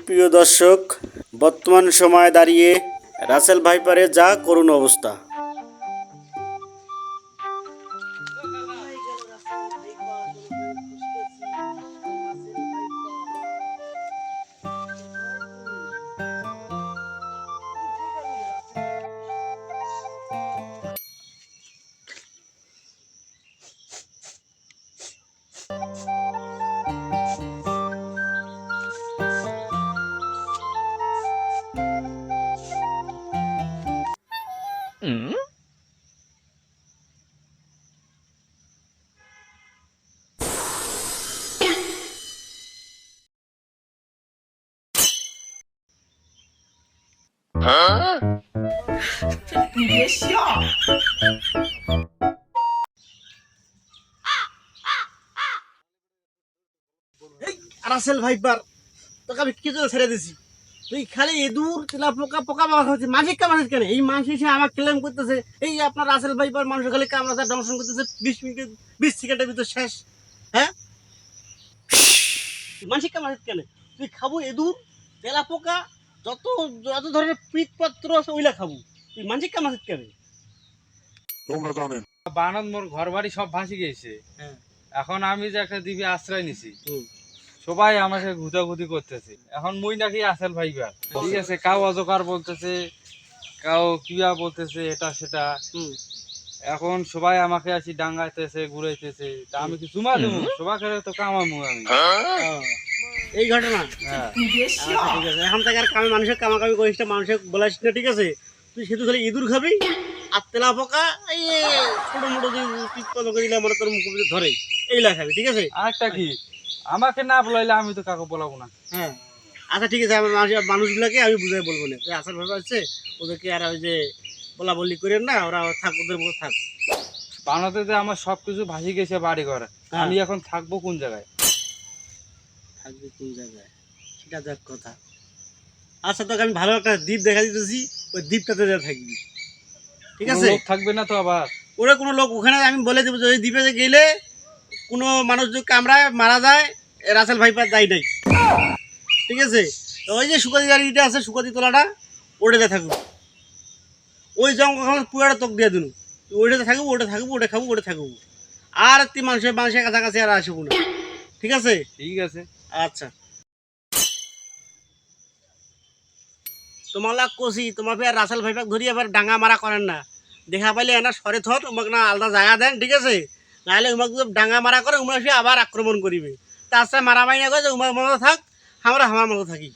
সুপ্রিয় দর্শক, বর্তমান সময়ে দাঁড়িয়ে রাসেল ভাইপারের যা করুণ অবস্থা। রাসেল ভাইপার তোকে আমি কি জন্য ছেড়ে দিছি? তুই খালি ইঁদুর তেলা পোকা পোকা মাছ হচ্ছে, মাঝিক কামাজ কেন? এই মাছ এসে আমার ক্লেম করতেছে এই আপনার রাসেল ভাইপার মানুষ খালি কামড়াতে দংশন করতেছে 20 মিনিটে 20 সেকেন্ডের ভিতর শেষ। হ্যাঁ, মানসিক কামাজ কেন? তুই খাবো ইঁদুর তেলা পোকা যত যত ধরনের পিতপত্র আছে ওইলা খাবো, তুই মানসিক কামাজ কেন? বানর মোর ঘর বাড়ি সব ভাসি গেছে। হ্যাঁ, এখন আমি যে একটা দ্বীপে আশ্রয় নিছি, সবাই আমাকে ঘুতাঘুতি করতেছে। এখন মুই নাকি আসল ভাইবার, ঠিক আছে? কাউ অজকার বলতেছে, কাউ কিয়া বলতেছে, এটা সেটা। এখন সবাই আমাকে আসি ডাঙ্গাইতেছে, ঘুরাইতেছে। তা আমি কি চুমা দেবো? সবাইকে তো কামামু আমি। এই ঘটনা। হ্যাঁ, আচ্ছা, ঠিক আছে, এখন থেকে আর কামে মানুষের কামাকামি করিস না, মানুষের বলাইস না, ঠিক আছে? তুই শুধু খালি ইঁদুর খাবি আর তেলা পোকা, এই ছোট মোটো পিতপত্র দিলে মানে তোর মুখ ধরে এইলা খাবি, ঠিক আছে? আরেকটা কি, আমাকে না বলাইলে আমি তো কাকু বলাবো না। হ্যাঁ, আচ্ছা ঠিক আছে, আমার মানুষগুলোকে আমি বুঝাই বলবো না, আসল ভাবে আছে ওদেরকে আর ওই যে বলা বলি করেন না, ওরা থাক, ওদের মতো থাক। বানাতে যে আমার সবকিছু ভাসি গেছে বাড়ি ঘরে, আমি এখন থাকবো কোন জায়গায়? থাকবি কোন জায়গায় সেটা দেখ কথা। আচ্ছা, তোকে আমি ভালো একটা দ্বীপ দেখা দিতেছি, ওই দ্বীপটাতে যা থাকবি, ঠিক আছে? লোক থাকবে না তো আবার? ওরা কোনো লোক ওখানে আমি বলে দেবো যে ওই দ্বীপে যে গেলে কোনো মানুষ যদি কামড়ায় মারা যায়, রাসেল ভাইপার দায়ী নাই, ঠিক আছে? তো ওই যে সুকাদি গাড়িটা আছে, সুকাদি তোলাটা, ওটাতে থাকবো। ওই জঙ্গল পুরাটা তোক দিয়ে দিন, ওইটাতে থাকবো, ওটা থাকবো, ওটা খাবো, ওটা থাকবো। আর তুই মানুষের মানুষের কাছাকাছি আর আসবো না, ঠিক আছে? ঠিক আছে। আচ্ছা, তোমার লাগ কষি তোমাকে আর রাসেল ভাইপাক ধরি আবার ডাঙ্গা মারা করেন না। দেখা পাইলে এনা সরে থর উমাক না আলাদা জায়গা দেন, ঠিক আছে? নাহলে উমাক যদি ডাঙ্গা মারা করে উমা সে আবার আক্রমণ করিবে। তার সাথে মারামারি না করে উমার মতো থাক, আমরা আমার মতো থাকি।